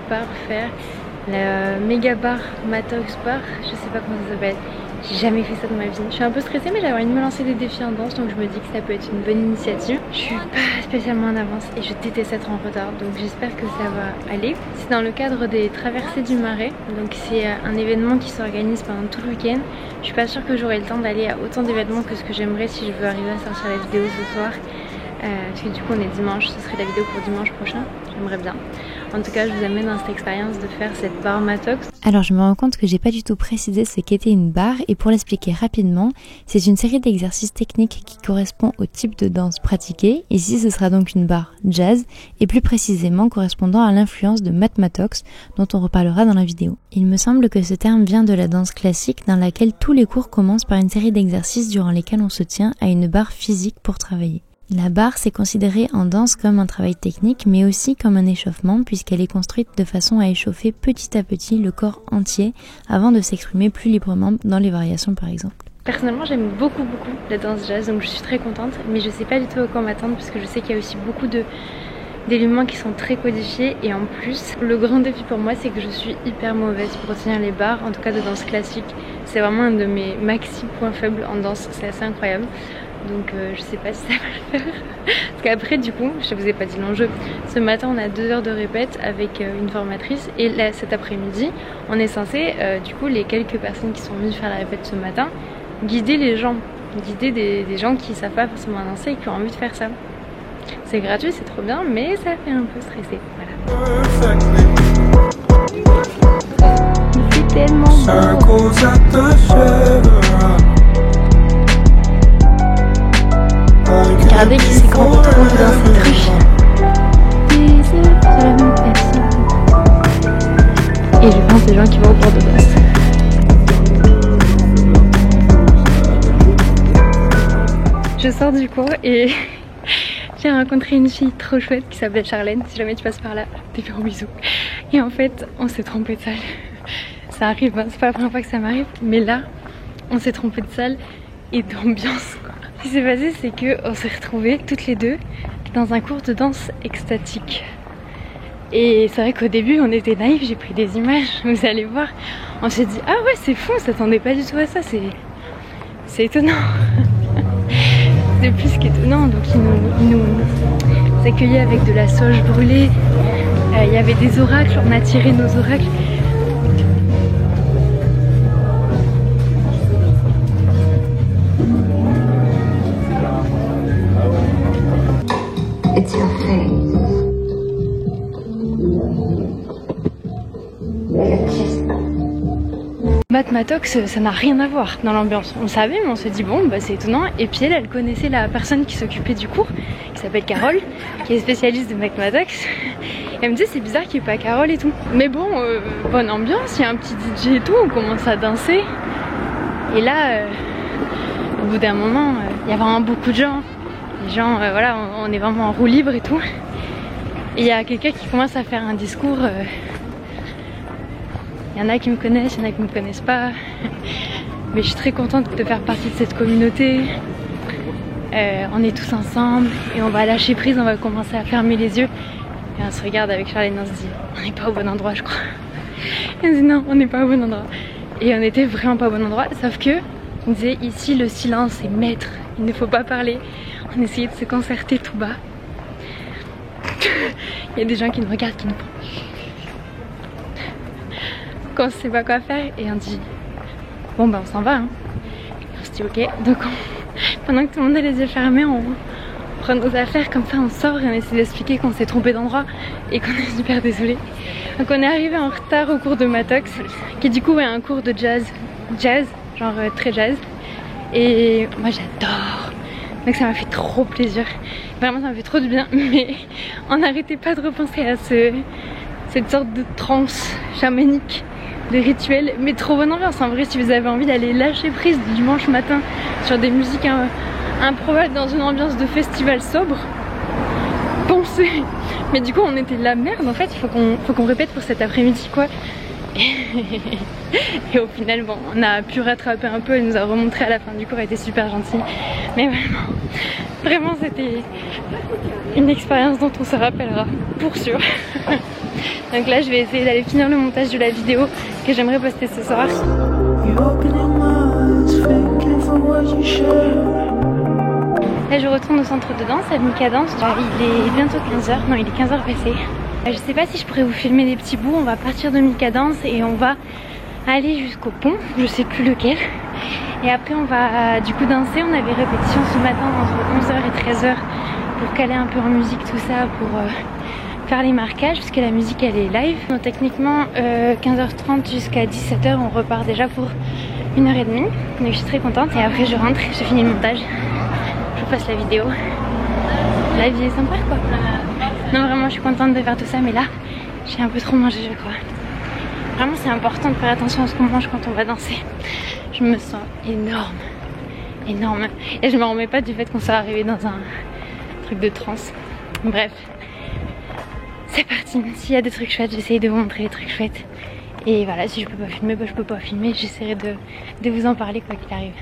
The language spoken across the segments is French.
part faire la méga bar Matox bar, je sais pas comment ça s'appelle. J'ai jamais fait ça dans ma vie. Je suis un peu stressée mais j'avais envie de me lancer des défis en danse, donc je me dis que ça peut être une bonne initiative. Je suis pas spécialement en avance et je déteste être en retard, donc j'espère que ça va aller. C'est dans le cadre des traversées du Marais, donc c'est un événement qui s'organise pendant tout le week-end. Je suis pas sûre que j'aurai le temps d'aller à autant d'événements que ce que j'aimerais si je veux arriver à sortir la vidéo ce soir. Parce que du coup on est dimanche, ce serait la vidéo pour dimanche prochain, j'aimerais bien. En tout cas je vous amène dans cette expérience de faire cette barre Matox. Alors je me rends compte que j'ai pas du tout précisé ce qu'était une barre, et pour l'expliquer rapidement, c'est une série d'exercices techniques qui correspond au type de danse pratiquée. Ici ce sera donc une barre jazz, et plus précisément correspondant à l'influence de Matt Mattox dont on reparlera dans la vidéo. Il me semble que ce terme vient de la danse classique dans laquelle tous les cours commencent par une série d'exercices durant lesquels on se tient à une barre physique pour travailler. La barre c'est considéré en danse comme un travail technique mais aussi comme un échauffement puisqu'elle est construite de façon à échauffer petit à petit le corps entier avant de s'exprimer plus librement dans les variations par exemple. Personnellement j'aime beaucoup la danse jazz, donc je suis très contente, mais je sais pas du tout à quoi m'attendre parce que je sais qu'il y a aussi beaucoup d'éléments qui sont très codifiés, et en plus le grand défi pour moi c'est que je suis hyper mauvaise pour tenir les barres, en tout cas de danse classique. C'est vraiment un de mes maxi points faibles en danse, c'est assez incroyable. Donc je sais pas si ça va le faire. Parce qu'après du coup, je vous ai pas dit l'enjeu. Ce matin on a 2 heures de répète avec une formatrice, et là cet après-midi on est censé, du coup les quelques personnes qui sont venues faire la répète ce matin, guider les gens. Guider des gens qui savent pas forcément danser et qui ont envie de faire ça. C'est gratuit, c'est trop bien, mais ça fait un peu stresser. Voilà. C'est tellement beau. Regardez qui c'est qu'on retrouve dans cette rue. Et je pense aux gens qui vont au port de danse. Je sors du cours et j'ai rencontré une fille trop chouette qui s'appelle Charlène. Si jamais tu passes par là, des gros bisous. Et en fait, on s'est trompé de salle. Ça arrive, hein, c'est pas la première fois que ça m'arrive, mais là, on s'est trompé de salle et d'ambiance quoi. Ce qui s'est passé, c'est qu'on s'est retrouvées toutes les deux dans un cours de danse extatique. Et c'est vrai qu'au début, on était naïfs, j'ai pris des images, vous allez voir. On s'est dit, ah ouais, c'est fou, on s'attendait pas du tout à ça, c'est étonnant. C'est plus qu'étonnant, donc ils nous accueillaient avec de la sauge brûlée. Il y avait des oracles, on a tiré nos oracles. It's your face. Your kiss. Matt Mattox, ça n'a rien à voir dans l'ambiance. On savait, mais on s'est dit bon, bah c'est étonnant. Et puis elle connaissait la personne qui s'occupait du cours, qui s'appelle Carole, qui est spécialiste de Matt Mattox. Et elle me disait c'est bizarre qu'il n'y ait pas Carole et tout. Mais bon, bonne ambiance, il y a un petit DJ et tout, on commence à danser. Et là, au bout d'un moment, il y a vraiment beaucoup de gens. Les gens, voilà, on est vraiment en roue libre et tout. Et il y a quelqu'un qui commence à faire un discours. Il y en a qui me connaissent, il y en a qui me connaissent pas. Mais je suis très contente de faire partie de cette communauté. On est tous ensemble et on va lâcher prise, on va commencer à fermer les yeux. Et on se regarde avec Charlène, on se dit on n'est pas au bon endroit je crois. Et on se dit non, on n'est pas au bon endroit. Et on était vraiment pas au bon endroit, sauf que on disait ici le silence est maître, il ne faut pas parler. On essayait de se concerter tout bas. Il y a des gens qui nous regardent, qui nous font quand on sait pas quoi faire, et on dit bon bah on s'en va hein. On se dit ok, donc pendant que tout le monde a les yeux fermés, on prend nos affaires comme ça, on sort et on essaie d'expliquer qu'on s'est trompé d'endroit et qu'on est super désolé. Donc on est arrivé en retard au cours de Matox, qui du coup est un cours de jazz, genre très jazz, et moi j'adore. Donc ça m'a fait trop plaisir, vraiment ça m'a fait trop du bien, mais on n'arrêtait pas de repenser à cette sorte de transe chamanique, de rituel, mais trop bonne ambiance. En vrai, si vous avez envie d'aller lâcher prise dimanche matin sur des musiques improbables dans une ambiance de festival sobre, pensez. Mais du coup on était de la merde en fait, il faut qu'on répète pour cet après-midi quoi. Et au final bon, on a pu rattraper un peu, elle nous a remontré à la fin du cours, elle était super gentille. Mais vraiment c'était une expérience dont on se rappellera pour sûr. Donc là je vais essayer d'aller finir le montage de la vidéo que j'aimerais poster ce soir. Là je retourne au centre de danse à Mika Danse. Il est bientôt 15h, non il est 15h passé. Je sais pas si je pourrais vous filmer des petits bouts. On va partir de Mika Danse et on va aller jusqu'au pont, je sais plus lequel. Et après on va du coup danser. On avait répétition ce matin entre 11h et 13h pour caler un peu en musique tout ça, pour faire les marquages parce que la musique elle est live. Donc techniquement 15h30 jusqu'à 17h on repart déjà pour 1h30. Donc je suis très contente et après je rentre, je finis le montage, je vous passe la vidéo. La vie est sympa quoi. Non vraiment je suis contente de faire tout ça, mais là j'ai un peu trop mangé je crois. Vraiment c'est important de faire attention à ce qu'on mange quand on va danser. Je me sens énorme et je me remets pas du fait qu'on soit arrivé dans un truc de transe. Bref, c'est parti. S'il y a des trucs chouettes, j'essaye de vous montrer des trucs chouettes. Et voilà, si je peux pas filmer, bah je peux pas filmer. J'essaierai de vous en parler quoi qu'il arrive.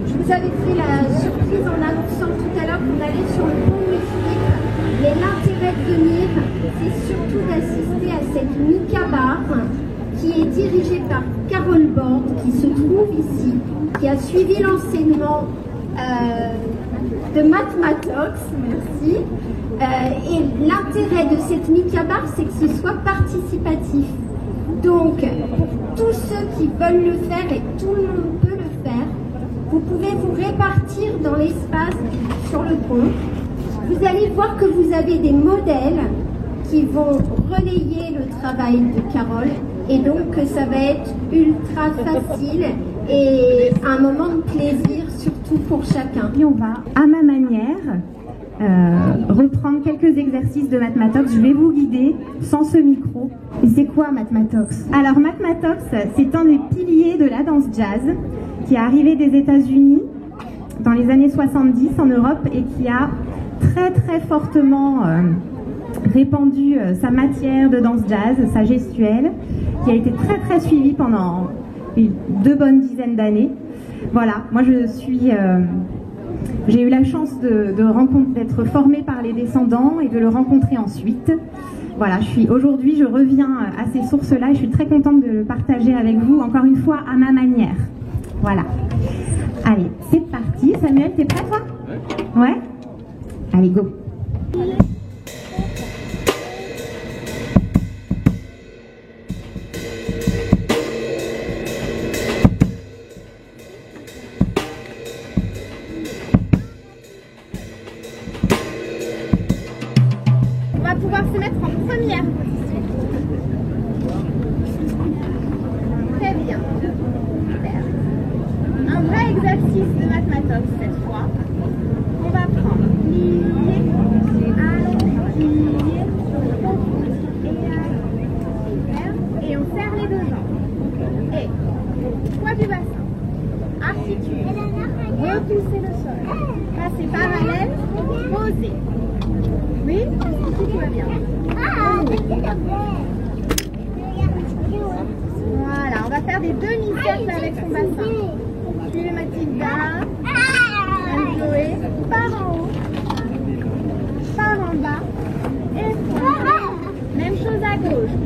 Je vous avais fait la surprise en annonçant tout à l'heure qu'on allait sur le pont Louis-Philippe. Mais l'intérêt de venir, c'est surtout d'assister à cette Mika Bar qui est dirigée par Carole Borde, qui se trouve ici, qui a suivi l'enseignement de Mathmatox, merci. Et l'intérêt de cette Mika Bar, c'est que ce soit participatif. Donc, pour tous ceux qui veulent le faire, et tout le monde peut le faire, vous pouvez vous répartir dans l'espace sur le pont. Vous allez voir que vous avez des modèles qui vont relayer le travail de Carole, et donc ça va être ultra facile et un moment de plaisir surtout pour chacun. Et on va, à ma manière, reprendre quelques exercices de Matmatox. Je vais vous guider sans ce micro. Et c'est quoi Matmatox? Alors Matmatox, c'est un des piliers de la danse jazz qui est arrivé des États-Unis dans les années 70 en Europe et qui a très très fortement répandu sa matière de danse jazz, sa gestuelle, qui a été très très suivie pendant 2 bonnes dizaines d'années. Voilà, moi j'ai eu la chance d'être formée par les descendants et de le rencontrer ensuite. Voilà, aujourd'hui je reviens à ces sources-là et je suis très contente de le partager avec vous, encore une fois, à ma manière. Voilà. Allez, c'est parti. Samuel, t'es prêt toi? Ouais. Allez, go. On va pouvoir se mettre en première position. Très bien. Super. Un vrai exercice de Matmatox cette fois. On va prendre plier, allons, plier, et on serre les 2 jambes. Et poids du bassin, articule, repousser le sol, passer parallèle, poser. Oui, tout va bien. Voilà, on va faire des demi-cercles avec son bassin. Suivez Mathilda, Anne-Chloé, par en haut, par en bas, et même chose à gauche.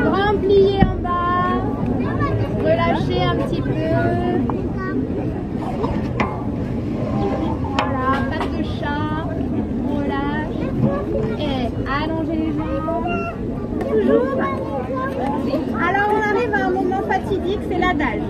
Grand plié en bas, relâchez un petit peu. Voilà, patte de chat, on relâche. Et allongez les jambes. Toujours. Alors on arrive à un moment fatidique, c'est l'adage.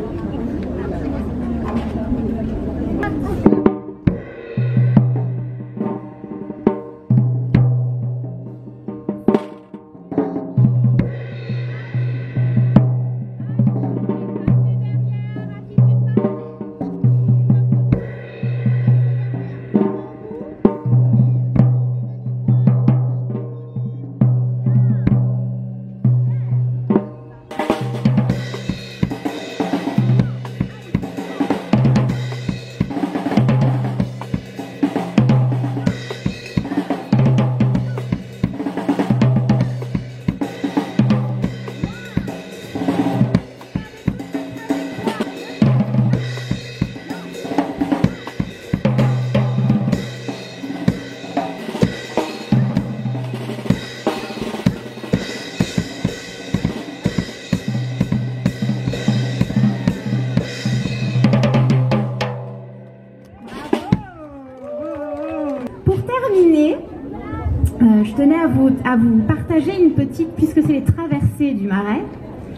Je tenais à vous partager une petite, puisque c'est les traversées du Marais,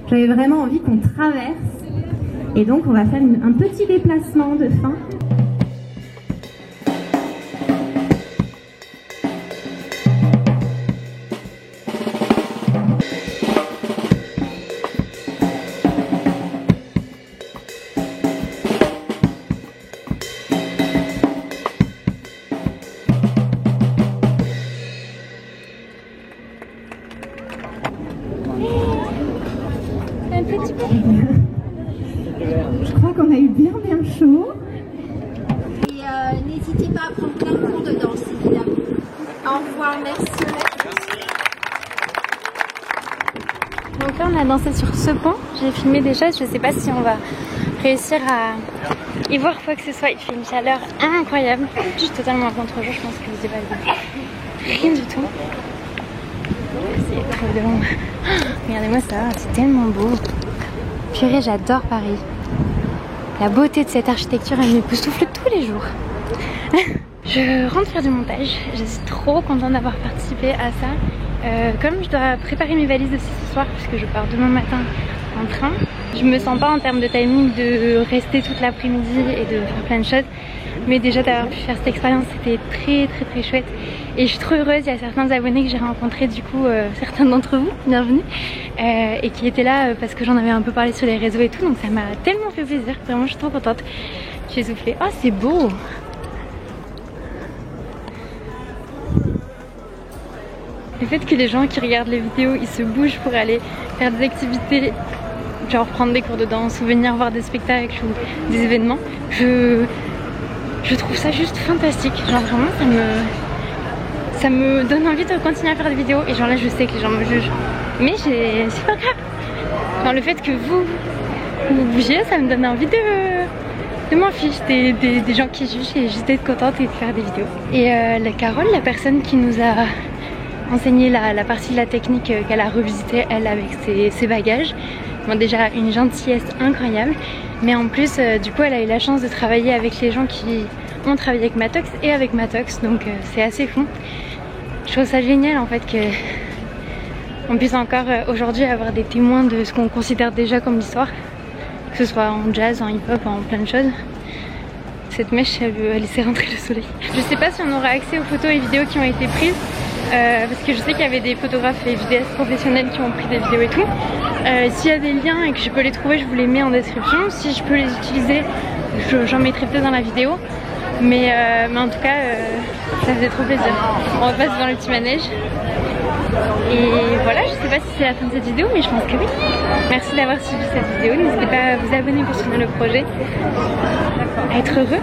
j'avais vraiment envie qu'on traverse, et donc on va faire un petit déplacement de fin. Je crois qu'on a eu bien chaud. Et n'hésitez pas à prendre plein de cours de danse, évidemment. Au revoir, merci. Donc là on a dansé sur ce pont, j'ai filmé déjà, je sais pas si on va réussir à y voir quoi que ce soit. Il fait une chaleur incroyable. Je suis totalement contre-jour, je pense que vous évaluez. Rien du tout. C'est trop long. Regardez-moi ça, c'est tellement beau. Purée, j'adore Paris. La beauté de cette architecture, elle m'époustoufle tous les jours. Je rentre faire du montage. Je suis trop contente d'avoir participé à ça. Comme je dois préparer mes valises aussi ce soir, puisque je pars demain matin en train, je me sens pas en termes de timing de rester toute l'après-midi et de faire plein de choses. Mais déjà d'avoir pu faire cette expérience, c'était très chouette. Et je suis trop heureuse, il y a certains abonnés que j'ai rencontrés, du coup, certains d'entre vous, bienvenue, et qui étaient là parce que j'en avais un peu parlé sur les réseaux et tout, donc ça m'a tellement fait plaisir, vraiment je suis trop contente. J'ai soufflé, oh c'est beau! Le fait que les gens qui regardent les vidéos, ils se bougent pour aller faire des activités, genre prendre des cours de danse ou venir voir des spectacles ou des événements, je trouve ça juste fantastique. Genre vraiment ça me donne envie de continuer à faire des vidéos. Et genre là je sais que les gens me jugent, mais c'est pas grave. Genre le fait que vous bougiez, ça me donne envie de m'en fiche des gens qui jugent et juste d'être contente et de faire des vidéos. Et la Carole, la personne qui nous a enseigné la partie de la technique qu'elle a revisité elle avec ses bagages, bon, déjà une gentillesse incroyable, mais en plus du coup elle a eu la chance de travailler avec les gens qui ont travaillé avec Matox et avec Matox, donc c'est assez fou. Je trouve ça génial en fait qu'on puisse encore aujourd'hui avoir des témoins de ce qu'on considère déjà comme l'histoire, que ce soit en jazz, en hip-hop, en plein de choses. Cette mèche, elle veut laisser rentrer le soleil. Je sais pas si on aura accès aux photos et vidéos qui ont été prises, parce que je sais qu'il y avait des photographes et vidéastes professionnels qui ont pris des vidéos et tout. S'il y a des liens et que je peux les trouver, je vous les mets en description. Si je peux les utiliser, j'en mettrai peut-être dans la vidéo. Mais en tout cas, ça faisait trop plaisir. On repasse dans le petit manège. Et voilà, je sais pas si c'est la fin de cette vidéo, mais je pense que oui. Merci d'avoir suivi cette vidéo. N'hésitez pas à vous abonner pour soutenir le projet, à être heureux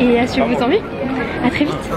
et à suivre vos envies. À très vite.